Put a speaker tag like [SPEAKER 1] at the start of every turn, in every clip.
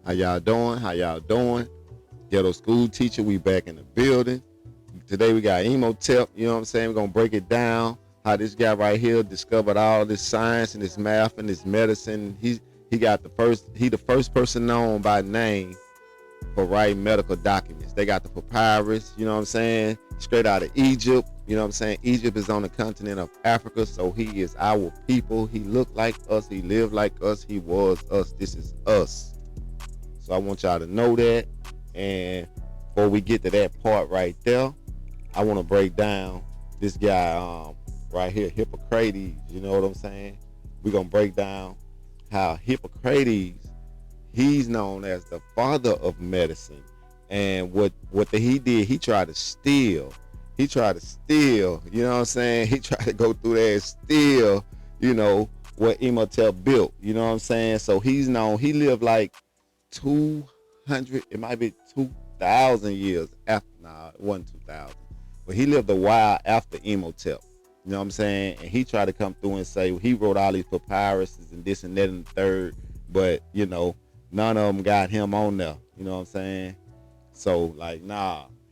[SPEAKER 1] How y'all doing? How y'all doing? Ghetto school teacher, we back in the building. Today we got Imhotep, you know what I'm saying? We're gonna break it down. How this guy right here discovered all this science and this math and this medicine. He the first person known by name for writing medical documents. They got the papyrus, you know what I'm saying? Straight out of Egypt, you know what I'm saying? Egypt is on the continent of Africa, so he is our people. He looked like us, he lived like us, he was us. This is us. So I want y'all to know that. And before we get to that part right there, I want to break down this guy right here, Hippocrates. You know what I'm saying? We're going to break down how Hippocrates, he's known as the father of medicine. And what he did, he tried to steal. You know what I'm saying? He tried to go through there and steal, what Imhotep built. You know what I'm saying? So he's known, he lived like 200, it might be 2,000 years after. Nah, it wasn't 2,000, but he lived a while after Imhotep. You know what I'm saying? And he tried to come through and say he wrote all these papyruses and this and that and the third, but none of them got him on there. You know what I'm saying? So like,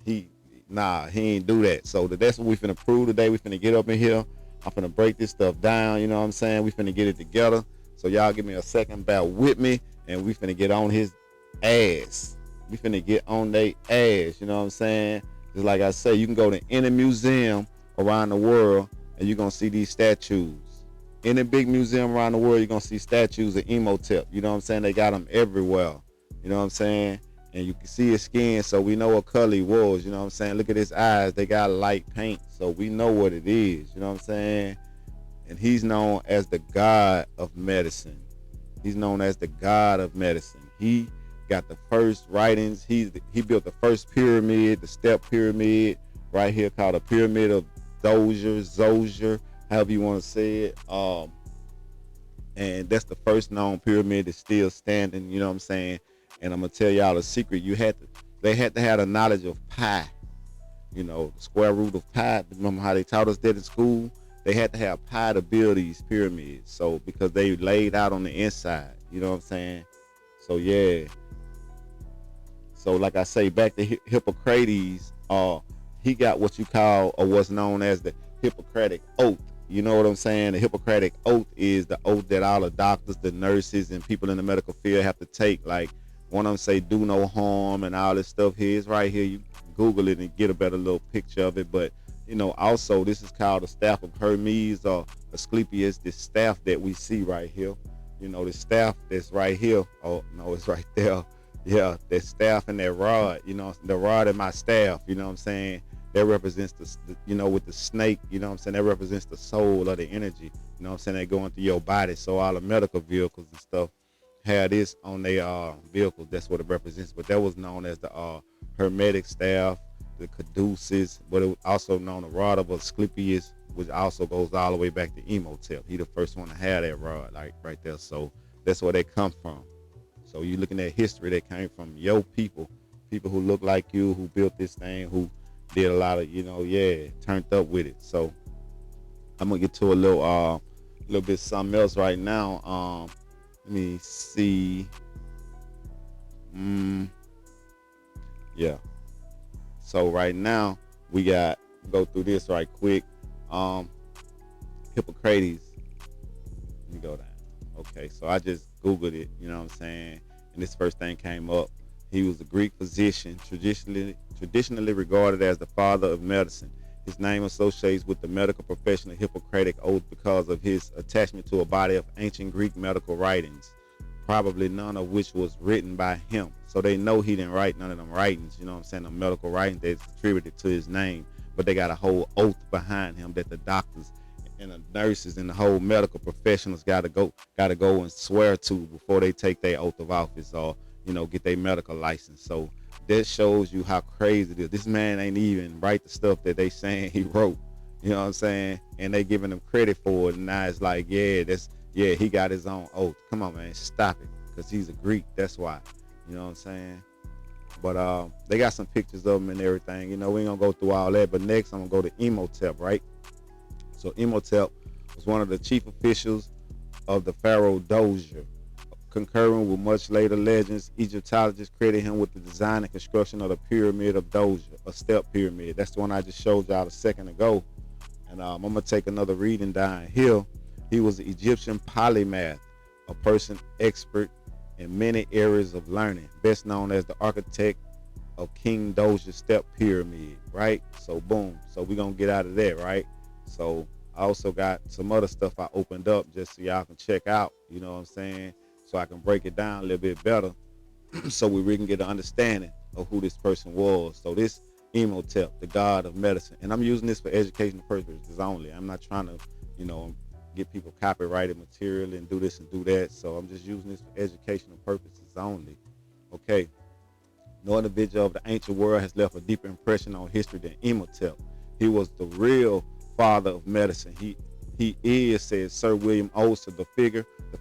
[SPEAKER 1] he ain't do that. So that's what we finna prove today. We finna get up in here. I'm finna break this stuff down. You know what I'm saying? We finna get it together. So y'all give me a second, bear with me, and we finna get on his ass. We finna get on they ass. You know what I'm saying? Just like I say, you can go to any museum around the world and you're gonna see these statues. Any big museum around the world, you're gonna see statues of Imhotep. You know what I'm saying? They got them everywhere. You know what I'm saying? And you can see his skin, so we know what color he was. You know what I'm saying? Look at his eyes. They got light paint, so we know what it is. You know what I'm saying? And he's known as the god of medicine. He's known as the god of medicine. He got the first writings. He built the first pyramid, the step pyramid, right here called the Pyramid of Zoser, however you want to say it. And that's the first known pyramid that's still standing. You know what I'm saying? And I'm gonna tell y'all a secret. They had to have a knowledge of pi. The square root of pi. Remember how they taught us that in school? They had to have pi to build these pyramids. So because they laid out on the inside. You know what I'm saying? So yeah. So like I say, back to Hippocrates, he got what you call, or what's known as, the Hippocratic Oath. You know what I'm saying? The Hippocratic Oath is the oath that all the doctors, the nurses, and people in the medical field have to take. Like one of them say, do no harm, and all this stuff here is right here. You Google it and get a better little picture of it. But also this is called the staff of Hermes, or Asclepius, this staff that we see right here. The staff that's right here. Oh no, it's right there. Yeah, that staff and that rod, the rod and my staff, you know what I'm saying? That represents with the snake, you know what I'm saying? That represents the soul or the energy, you know what I'm saying? They go into your body. So all the medical vehicles and stuff have this on their vehicles. That's what it represents. But that was known as the Hermetic staff, the caduceus, but it was also known the rod of Asclepius, which also goes all the way back to Imhotep. He the first one to have that rod, like right there. So that's where they come from. So you looking at history, that came from your people who look like you, who built this thing, who did a lot of, turned up with it. So I'm gonna get to a little bit something else right now. Let me see. Yeah. So right now we got go through this right quick. Hippocrates. Let me go down. Okay, so I just Googled it, you know what I'm saying? And this first thing came up. He was a Greek physician, traditionally regarded as the father of medicine. His name associates with the medical profession of Hippocratic Oath because of his attachment to a body of ancient Greek medical writings, probably none of which was written by him. So they know he didn't write none of them writings, you know what I'm saying? The medical writings that's attributed to his name, but they got a whole oath behind him that the doctors and the nurses and the whole medical professionals gotta go and swear to before they take their oath of office, or get their medical license. So that shows you how crazy it is. This man ain't even write the stuff that they saying he wrote, you know what I'm saying? And they giving him credit for it, and now it's like, he got his own oath. Come on, man, stop it, because he's a Greek, that's why, you know what I'm saying? But they got some pictures of him and everything. We ain't gonna go through all that, but next I'm gonna go to Imhotep, right? So Imhotep was one of the chief officials of the pharaoh Dozier, Concurring with much later legends, Egyptologists credit him with the design and construction of the Pyramid of Djoser, a step pyramid. That's the one I just showed y'all a second ago. And I'm going to take another reading down here. He was an Egyptian polymath, a person expert in many areas of learning, best known as the architect of King Djoser's step pyramid, right? So boom. So we're going to get out of that, right? So I also got some other stuff I opened up just so y'all can check out, you know what I'm saying? So I can break it down a little bit better so we can get an understanding of who this person was. So this Imhotep, the god of medicine, and I'm using this for educational purposes only. I'm not trying to, get people copyrighted material and do this and do that. So I'm just using this for educational purposes only. Okay. No individual of the ancient world has left a deeper impression on history than Imhotep. He was the real father of medicine. He is, says Sir William Oster, the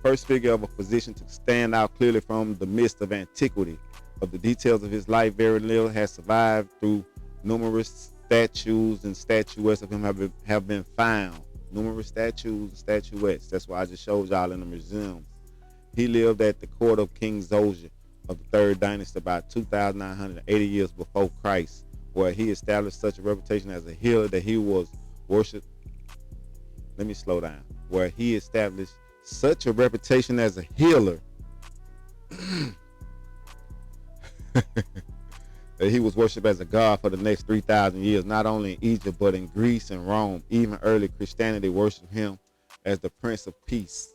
[SPEAKER 1] first figure of a physician to stand out clearly from the mist of antiquity. Of the details of his life, very little has survived through numerous statues and statuettes of him have been found. Numerous statues and statuettes. That's why I just showed y'all in the museums. He lived at the court of King Djoser of the third dynasty about 2,980 years before Christ, where he established such a reputation as a healer that he was worshipped. Let me slow down. Where he established such a reputation as a healer that he was worshipped as a god for the next 3,000 years, not only in Egypt, but in Greece and Rome. Even early Christianity worshipped him as the Prince of Peace.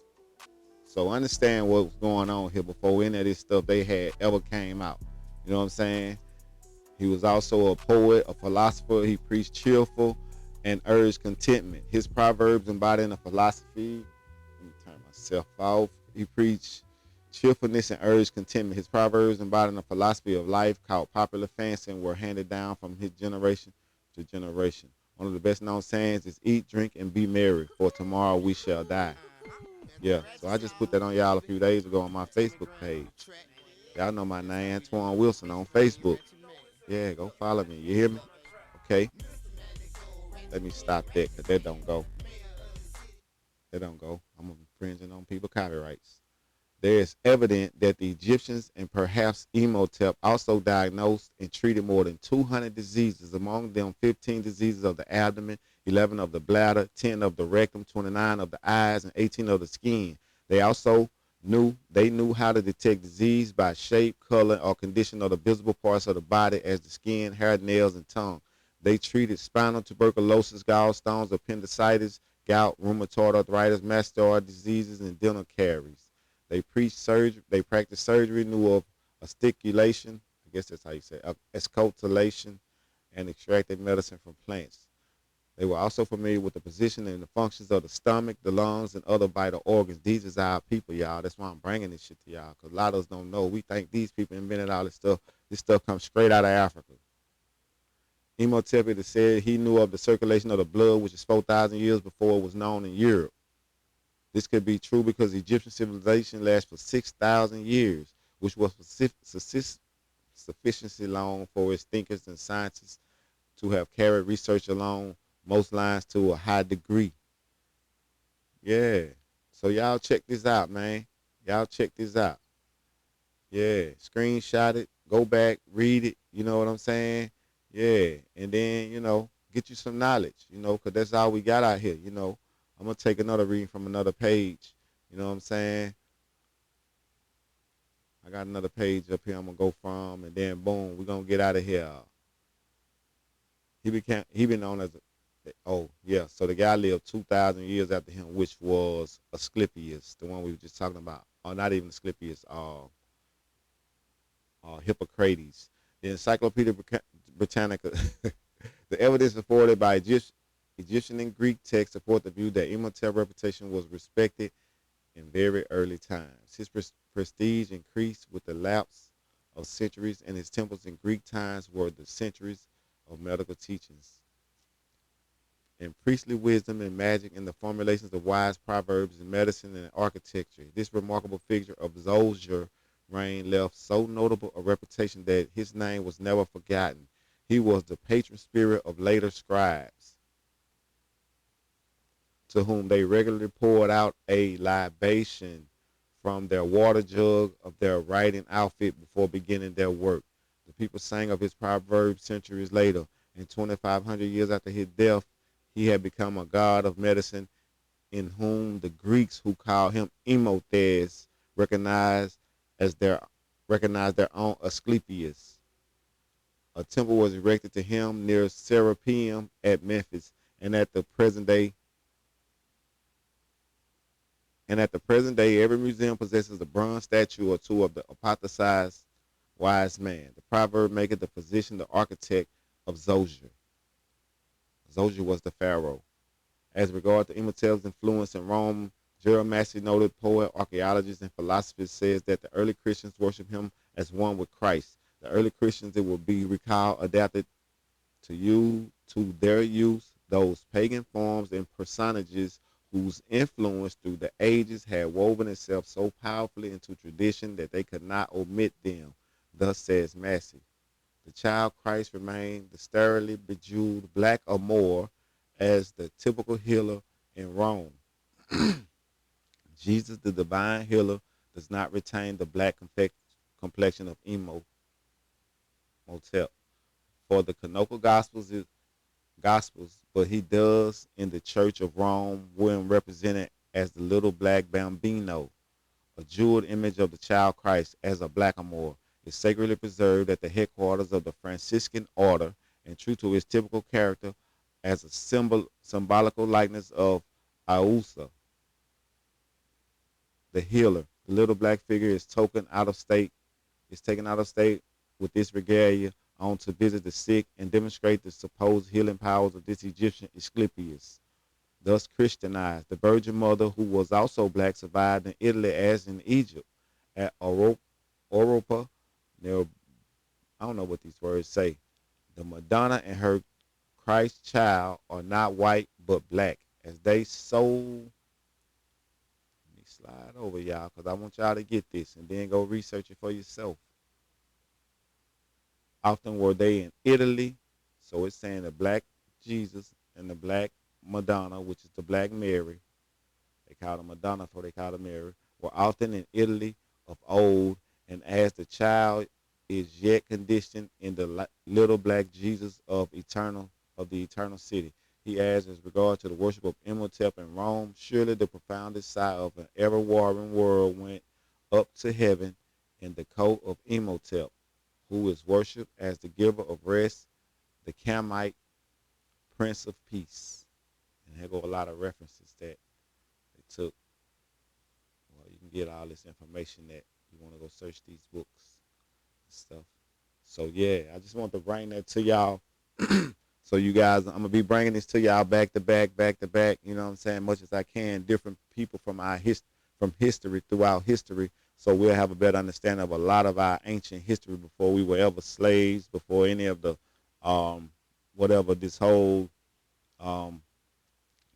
[SPEAKER 1] So understand what was going on here before any of this stuff they had ever came out. You know what I'm saying? He was also a poet, a philosopher. He preached cheerful and urged contentment. His proverbs embodying a philosophy. Let me turn myself off. He preached cheerfulness and urged contentment. His proverbs embodying a philosophy of life caught popular fancy and were handed down from his generation to generation. One of the best known sayings is eat, drink, and be merry, for tomorrow we shall die. Yeah, so I just put that on y'all a few days ago on my Facebook page. Y'all know my name, Antoine Wilson, on Facebook. Yeah, go follow me. You hear me? Okay. Let me stop that because that don't go. That don't go. I'm infringing on people copyrights. There is evident that the Egyptians and perhaps Imhotep also diagnosed and treated more than 200 diseases, among them 15 diseases of the abdomen, 11 of the bladder, 10 of the rectum, 29 of the eyes, and 18 of the skin. They also knew how to detect disease by shape, color, or condition of the visible parts of the body as the skin, hair, nails, and tongue. They treated spinal tuberculosis, gallstones, appendicitis, gout, rheumatoid arthritis, mastoid diseases, and dental caries. They preached surgery. They practiced surgery, knew of articulation. I guess that's how you say it, excultation, and extracted medicine from plants. They were also familiar with the position and the functions of the stomach, the lungs, and other vital organs. These is our people, y'all. That's why I'm bringing this shit to y'all, because a lot of us don't know. We think these people invented all this stuff. This stuff comes straight out of Africa. Imhotep said he knew of the circulation of the blood, which is 4,000 years before it was known in Europe. This could be true because Egyptian civilization lasted for 6,000 years, which was sufficiently long for its thinkers and scientists to have carried research along most lines to a high degree. Yeah. So y'all check this out, man. Y'all check this out. Yeah. Screenshot it. Go back. Read it. You know what I'm saying? Yeah. And then, get you some knowledge, because that's all we got out here, I'm going to take another reading from another page. You know what I'm saying? I got another page up here I'm going to go from, and then boom, we're going to get out of here. He been known as, so the guy lived 2,000 years after him, which was Asclepius, the one we were just talking about. Or not even Asclepius, Hippocrates. The Encyclopedia Britannica, the evidence afforded by Egyptian and Greek texts support the view that Imhotep's reputation was respected in very early times. His prestige increased with the lapse of centuries, and his temples in Greek times were the centuries of medical teachings and priestly wisdom and magic and the formulations of wise proverbs in medicine and architecture. This remarkable figure of Djoser's reign left so notable a reputation that his name was never forgotten. He was the patron spirit of later scribes, to whom they regularly poured out a libation from their water jug of their writing outfit before beginning their work. The people sang of his proverbs centuries later. And 2,500 years after his death, he had become a god of medicine in whom the Greeks, who called him Imhotep, recognized as their recognized their own Asclepius. A temple was erected to him near Serapeum at Memphis, and at the present day, every museum possesses a bronze statue or two of the apotheosized wise man. The proverb maker, the physician, the architect of Zoser. Zoser was the pharaoh. As regard to Imhotep's influence in Rome, Gerald Massey, noted poet, archaeologist, and philosopher, says that the early Christians worshiped him as one with Christ. The early Christians, it will be recalled, adapted to their use those pagan forms and personages whose influence through the ages had woven itself so powerfully into tradition that they could not omit them. Thus says Massey. The child Christ remained the sterilely bejeweled black Moor as the typical healer in Rome. Jesus, the divine healer, does not retain the black complexion of Imhotep for the canonical gospels, but he does in the Church of Rome when represented as the little black bambino. A jeweled image of the child Christ as a blackamoor is sacredly preserved at the headquarters of the Franciscan order, and true to its typical character as a symbolical likeness of Ausa, the healer. The little black figure is taken out of state with this regalia on to visit the sick and demonstrate the supposed healing powers of this Egyptian Asclepius, thus Christianized. The Virgin Mother, who was also black, survived in Italy as in Egypt. At Europa, near, I don't know what these words say. The Madonna and her Christ child are not white but black, as they sold. Let me slide over y'all because I want y'all to get this and then go research it for yourself. Often were they in Italy, so it's saying the black Jesus and the black Madonna, which is the black Mary. They called her Madonna before they called her Mary. Were often in Italy of old, and as the child is yet conditioned in the little black Jesus of the eternal city. He adds, as regard to the worship of Imhotep in Rome, surely the profoundest sigh of an ever-warring world went up to heaven in the court of Imhotep, who is worshipped as the giver of rest, the Camite Prince of Peace. And there go a lot of references that they took. Well, you can get all this information that you want to go search these books and stuff. So yeah, I just want to bring that to y'all. So you guys, I'm gonna be bringing this to y'all back to back. You know what I'm saying? Much as I can, different people from history throughout history, so we'll have a better understanding of a lot of our ancient history before we were ever slaves, before any of the whatever this whole I'm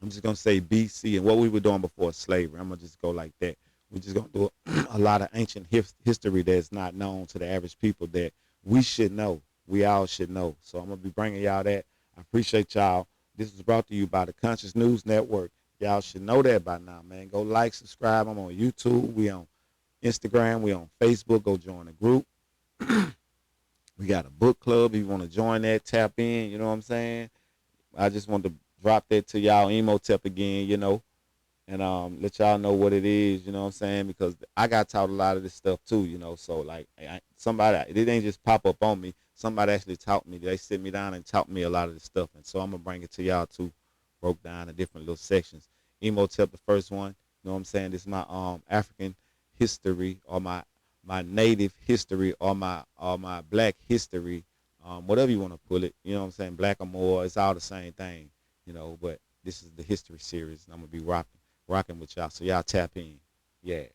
[SPEAKER 1] just gonna say BC and what we were doing before slavery. I'm gonna just go like that. We're just gonna do a lot of ancient history that's not known to the average people that we should know. We all should know. So I'm gonna be bringing y'all that. I appreciate y'all. This was brought to you by the Conscious News Network. Y'all should know that by now, man. Go like, subscribe. I'm on YouTube. We on Instagram. We on Facebook. Go join the group. We got a book club. If you want to join that, tap in. You know what I'm saying? I just want to drop that to y'all, Imhotep again, you know, and let y'all know what it is, you know what I'm saying? Because I got taught a lot of this stuff too, you know. So like somebody, it didn't just pop up on me. Somebody actually taught me. They sit me down and taught me a lot of this stuff, and so I'm gonna bring it to y'all too, broke down in different little sections. Imhotep, the first one, you know what I'm saying? This is my African history, or my native history, or my black history, whatever you want to put it. You know what I'm saying? Black or more, it's all the same thing, you know. But this is the history series, and I'm gonna be rocking with y'all. So y'all tap in, yeah.